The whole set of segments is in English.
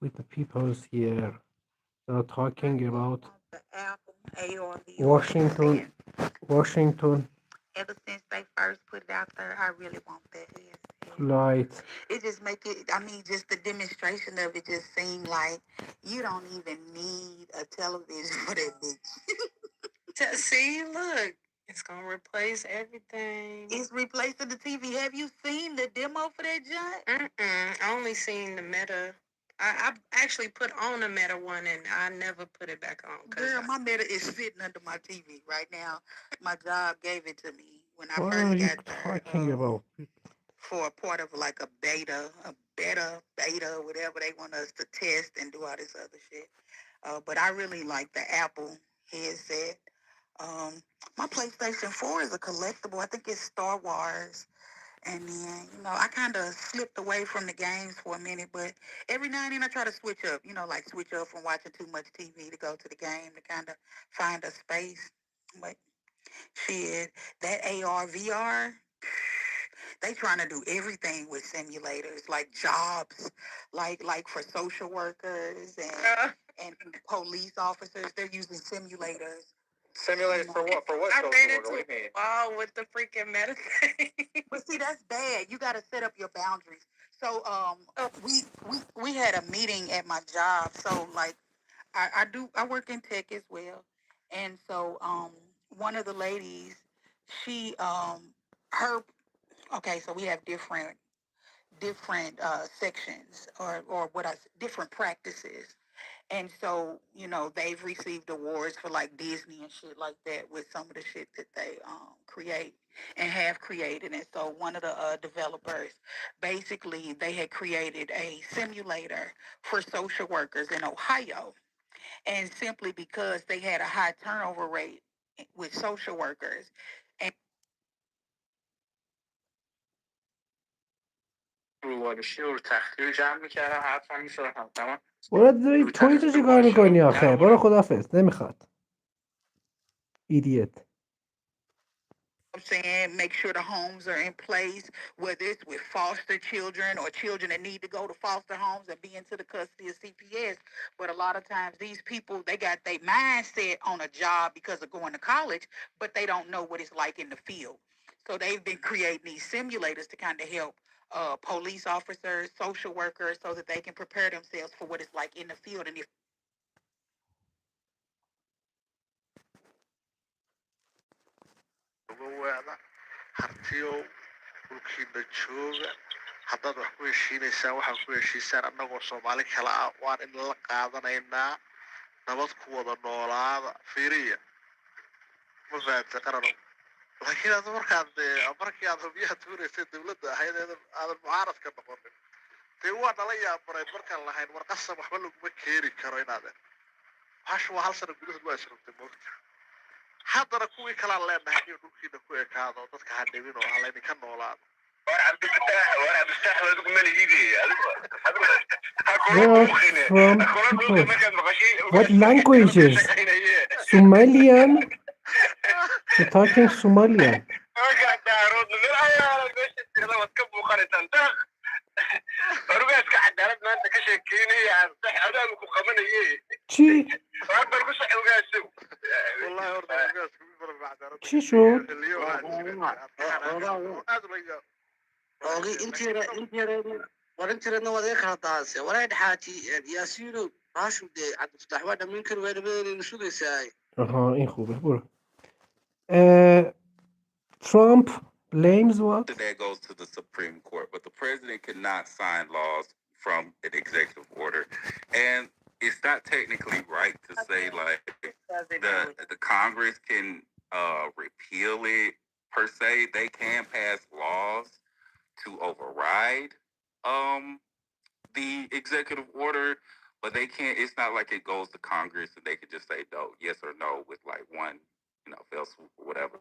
with the people here. They're I talking just about want the album ARVR Washington, headset. Washington Ever since they first put it out there, I really want that headset. flight. It just make it. I mean, just the demonstration of it just seemed like you don't even need a television for that bitch. See, look, it's gonna replace everything. It's replacing the TV. Have you seen the demo for that joint? I only seen the Meta. I actually put on a Meta one and I never put it back on. Girl, my Meta is sitting under my TV right now. My job gave it to me when I What are first you got there. talking about? For a part of like a beta, whatever they want us to test and do all this other shit. But I really like the Apple headset. Um, my PlayStation 4 is a collectible. I think it's Star Wars. And then, I kind of slipped away from the games for a minute, but every now and then I try to switch up, like switch up from watching too much TV to go to the game to kind of find a space. But shit, that AR, VR, they trying to do everything with simulators, like jobs, like for social workers and police officers. They're using simulators. Simulators for what? For what? I ran into a wall with the freaking medicine. But see, that's bad. You got to set up your boundaries. So, we had a meeting at my job. So, like, I work in tech as well, and so one of the ladies, she her okay, so we have different sections or different practices. And so, they've received awards for like Disney and shit like that with some of the shit that they create and have created. And so one of the developers, basically they had created a simulator for social workers in Ohio. And simply because they had a high turnover rate with social workers. And برو داری توی چه کار میکنی آخه؟ برو خدافز. نمیخواد. ایدیت. I'm saying make sure the homes are in place, whether it's with foster children or children that need to go to foster homes and be into the custody of CPS. But a lot of times these people, they got their mindset on a job because of going to college, but they don't know what it's like in the field. So they've been creating these simulators to kind of help police officers, social workers, so that they can prepare themselves for what it's like in the field. And if hartiyow dhulkiina jooga haddaad wax ku heshiinaysaan waxaad ku heshiisaan annagoo soomaali kala ah waan in la qaadanaynaa nabad ku wada noolaada fiiriya ma fahamtay qarano laakiin aad markii aad hubyaha tuuraysay dowladda ahayd aadan mucaaradka noqonin dee waa nala yaabanayd markaan lahayn warqasab waxba laguma keeni karo inaaden waxaashu waa hal sano gudahood waa isrugtay moogta haddana kuwii kalaan leenahay inuu dhulkiina ku ekaado dadka ha dhibin oo ha laydinka noolaado Where from people? What languages? Somalian? You're talking Somalian. چی؟ چی شد؟ warintireedna waad iga kala daadisay walayd xaaji yaasiino baashu dee cabdifatax waa dhammayn kari waa dhamadeenaynu sugaysaay آها این خوبه برو. Trump blames what? That goes to the Supreme Court, but the president cannot sign laws from an executive order. And it's not technically right to say like the Congress can repeal it per se. They can pass laws to override the executive order, but they can't. It's not like it goes to Congress and they can just say no, yes or no with like one, fell swoop or whatever.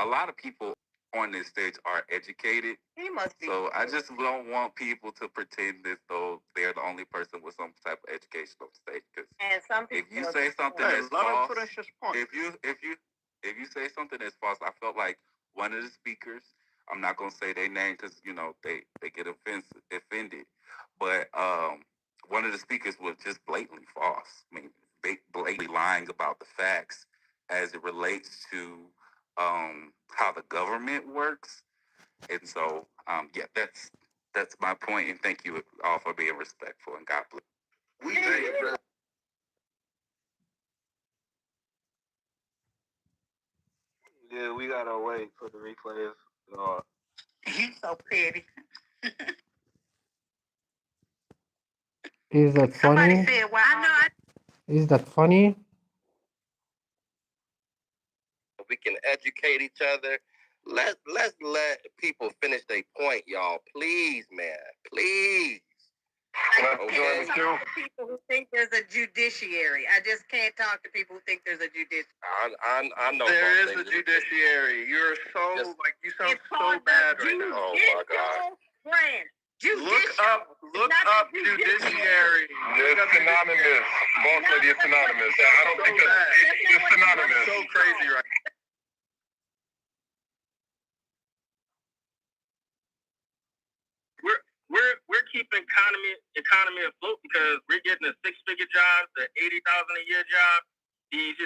A lot of people on this stage are educated. He must be. So I just don't want people to pretend as though they're the only person with some type of education on stage. Because if you say something that's false, if you say something that's false, I felt like one of the speakers. I'm not gonna say their name because they get offended. But one of the speakers was just blatantly false. I mean, blatantly lying about the facts as it relates to how the government works. And so, yeah, that's my point. And thank you all for being respectful. And God bless. We Yeah, we gotta wait for the replays. He's so petty. Is that Somebody funny? said, "Well, I know." Is that funny? We can educate each other. Let's let people finish their point, y'all. Please, man. Please. Okay. People who think there's a judiciary. I just can't talk to people who think there's a judiciary. I know there is a judiciary. You're so just, like you sound so bad right now. Oh my God. Branch. Look up judiciary. It's synonymous. Boss lady is synonymous. I don't think it's synonymous. So crazy right now. We're keeping economy afloat because we're getting the 6-figure jobs, the $80,000 a year job, these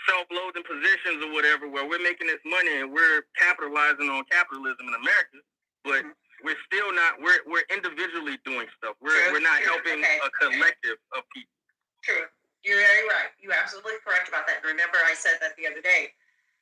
self-loathing positions or whatever, where we're making this money and we're capitalizing on capitalism in America, but we're still not. We're individually doing stuff. We're not helping a collective of people. True. You're very right. You're absolutely correct about that. Remember, I said that the other day,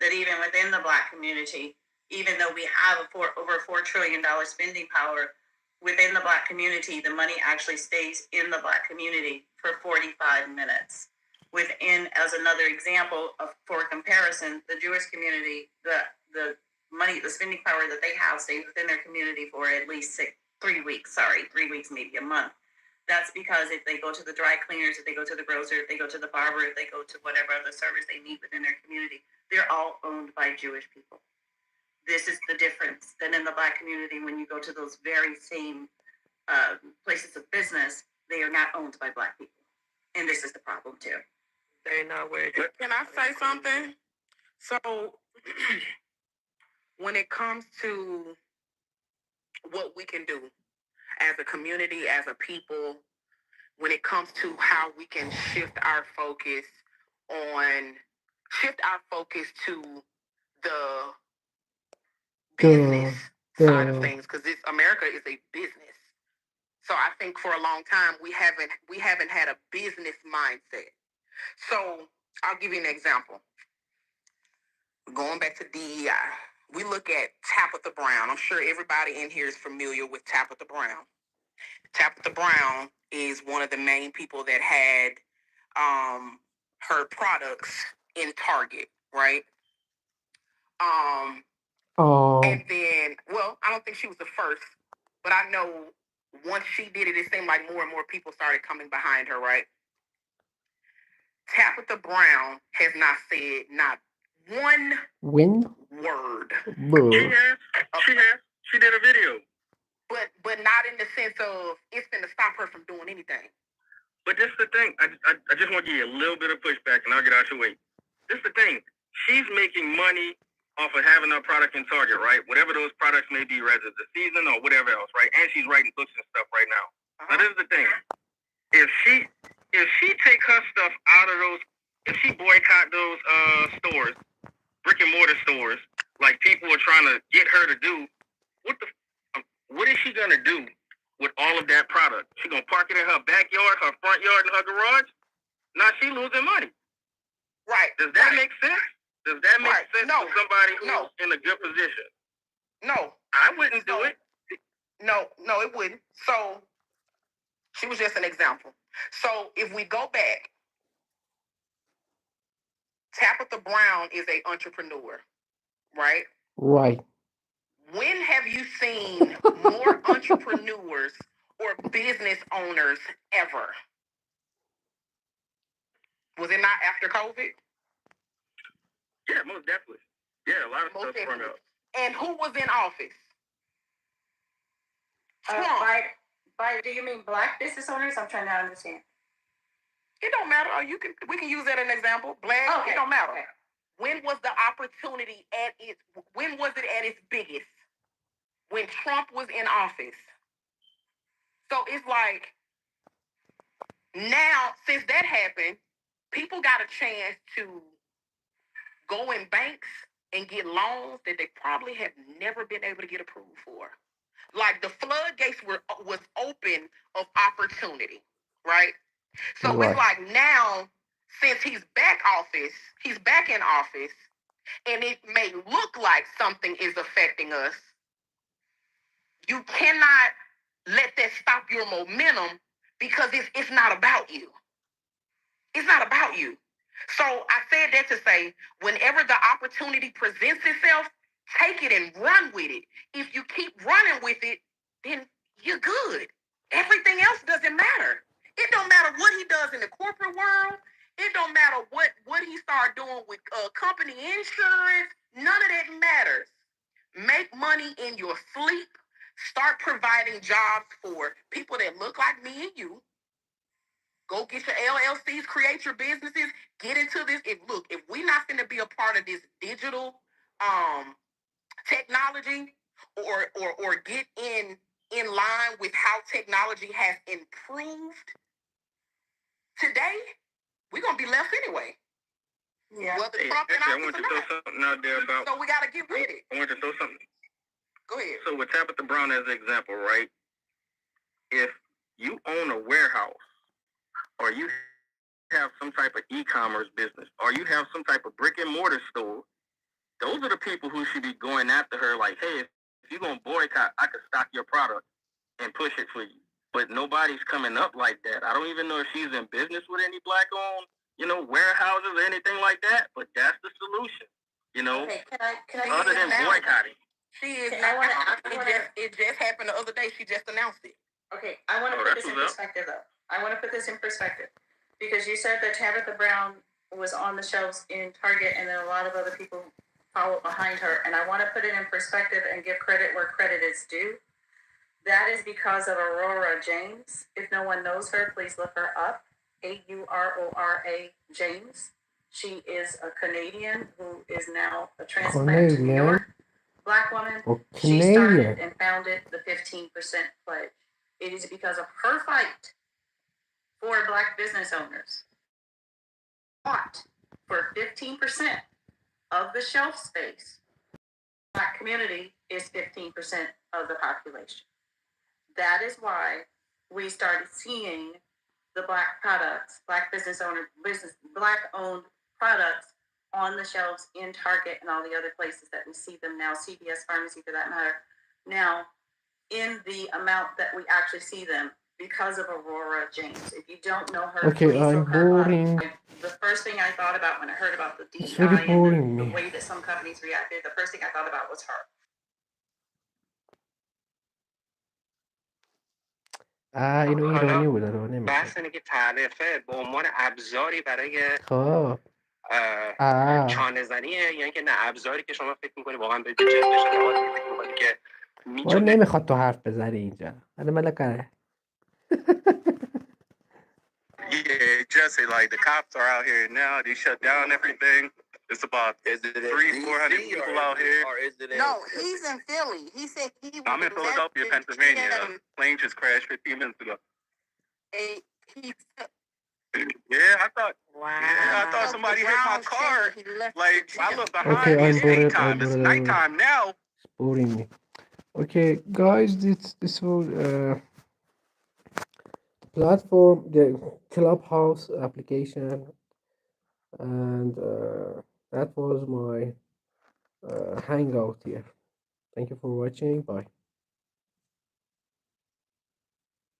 that even within the Black community, even though we have over $4 trillion spending power within the Black community, the money actually stays in the Black community for 45 minutes. Within, as another example for comparison, the Jewish community, the money, the spending power that they have stays within their community for at least 3 weeks. 3 weeks, maybe a month. That's because if they go to the dry cleaners, if they go to the grocer, if they go to the barber, if they go to whatever other service they need within their community, they're all owned by Jewish people. This is the difference. Then in the Black community, when you go to those very same places of business, they are not owned by Black people. And this is the problem too. They're not where. Can I say something? So when it comes to what we can do as a community, as a people, when it comes to how we can shift our focus to the business side of things, because America is a business. So I think for a long time we haven't had a business mindset. So I'll give you an example. Going back to DEI, we look at Tabitha Brown. I'm sure everybody in here is familiar with Tabitha Brown. Tabitha Brown is one of the main people that had her products in Target, right? And then, well, I don't think she was the first, but I know once she did it, it seemed like more and more people started coming behind her, right? Tabitha Brown has not said not one word. She did a video. But not in the sense of it's going to stop her from doing anything. But this is the thing. I just want to give you a little bit of pushback, and I'll get out your way. This is the thing. She's making money off of having her product in Target, right? Whatever those products may be, whether it's the season or whatever else, right? And she's writing books and stuff right now. Now, this is the thing. If she take her stuff out of those, if she boycott those stores, brick and mortar stores, like people are trying to get her to do, what is she gonna do with all of that product? She gonna park it in her backyard, her front yard, and her garage? Now she losing money. Right. Does that make sense? Does that make sense to somebody who's in a good position? No. I wouldn't do it. No, it wouldn't. So she was just an example. So if we go back, Tabitha Brown is an entrepreneur, right? Right. When have you seen more entrepreneurs or business owners ever? Was it not after COVID? Yeah, most definitely. Yeah, a lot of stuff sprung up. And who was in office? By do you mean Black business owners? I'm trying to understand. It don't matter. We can use that as an example. Black, okay. It don't matter. Okay. When was the opportunity when was it at its biggest? When Trump was in office. So it's like Now, since that happened, people got a chance to go in banks and get loans that they probably have never been able to get approved for. Like the floodgates was open of opportunity, right? So it's like now, since he's back in office, and it may look like something is affecting us, you cannot let that stop your momentum because it's not about you. It's not about you. So I said that to say, whenever the opportunity presents itself, take it and run with it. If you keep running with it, then you're good. Everything else doesn't matter. It don't matter what he does in the corporate world. It don't matter what he start doing with company insurance. None of that matters. Make money in your sleep. Start providing jobs for people that look like me and you. Go get your LLCs, create your businesses, get into this. If we're not going to be a part of this digital technology or get in line with how technology has improved today, we're going to be left anyway. Yeah. Hey, actually, I want to throw something out there about. So we got to get with it. I want to throw something. Go ahead. So with Tabitha Brown as an example, right? If you own a warehouse, or you have some type of e-commerce business, or you have some type of brick and mortar store, those are the people who should be going after her like, hey, if you're going to boycott, I could stock your product and push it for you. But nobody's coming up like that. I don't even know if she's in business with any black-owned, warehouses or anything like that, but that's the solution, Okay, can I other than boycotting. She is it just happened the other day. She just announced it. Okay, I want to put this in perspective, though. I want to put this in perspective because you said that Tabitha Brown was on the shelves in Target and then a lot of other people followed behind her. And I want to put it in perspective and give credit where credit is due. That is because of Aurora James. If no one knows her, please look her up. Aurora James. She is a Canadian who is now a transplant to New York. Black woman. She started and founded the 15% pledge. It is because of her fight for Black business owners. Fought for 15% of the shelf space. Black community is 15% of the population. That is why we started seeing the Black products, Black Black-owned products on the shelves in Target and all the other places that we see them now, CVS Pharmacy for that matter, now in the amount that we actually see them because of Aurora James. If you don't know her, okay, I'm boring. The first thing I thought about when I heard about the DEI and the way that some companies reacted, the first thing I thought about was her. اینو ایرانی بود رو نمیشه. بحث اینه که تعرفه به عنوان ابزاری برای چانه زنیه یا اینکه نه ابزاری که شما فکر می‌کنی واقعا به جذب شده فکر می‌کنی که میتونه نمیخواد تو حرف بزنی اینجا. حالا ملکه. Yeah, Jesse, like the cops are out here now. They shut down everything. It's about 300-400 people out here. No, he's in Philly. He said he was. I'm in Philadelphia, Pennsylvania. Plane just crashed 15 minutes ago. Yeah, I thought. Wow. Yeah, I thought somebody hit my car. Like I look behind me. It's daytime. It's nighttime now. It's boring me. Okay, guys, this will platform, the Clubhouse application, and that was my hangout here. Thank you for watching. Bye.